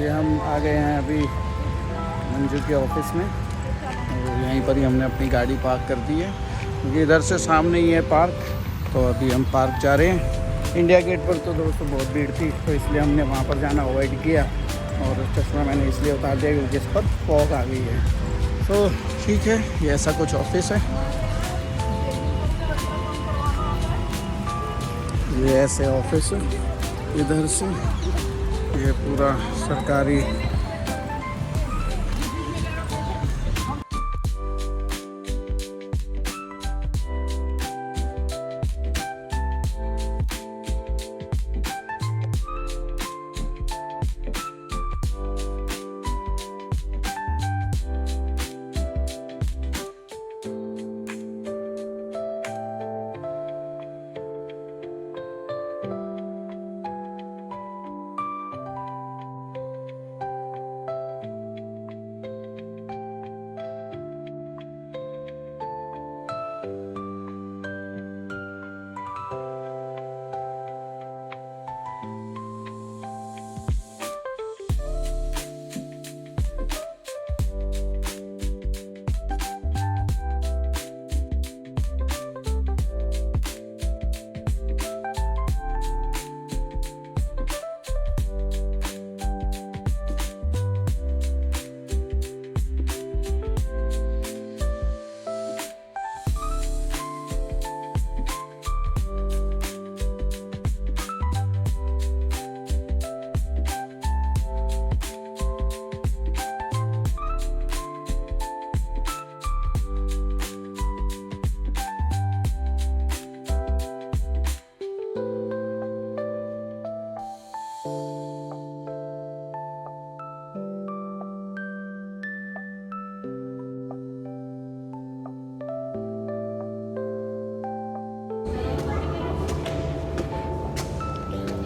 हम आ गए हैं अभी मंजू के ऑफिस में, और यहीं पर ही हमने अपनी गाड़ी पार्क कर दी है क्योंकि इधर से सामने ही है पार्क। तो अभी हम पार्क जा रहे हैं। इंडिया गेट पर तो दोस्तों बहुत भीड़ थी, तो इसलिए हमने वहाँ पर जाना अवॉइड किया, और चश्मा मैंने इसलिए उतार दिया क्योंकि इस पर फॉग आ गई है। तो ठीक है, ये ऐसा कुछ ऑफिस है। ये ऐसे ऑफिस है, इधर से ये पूरा सरकारी।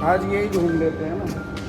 आज यही घूम लेते हैं ना।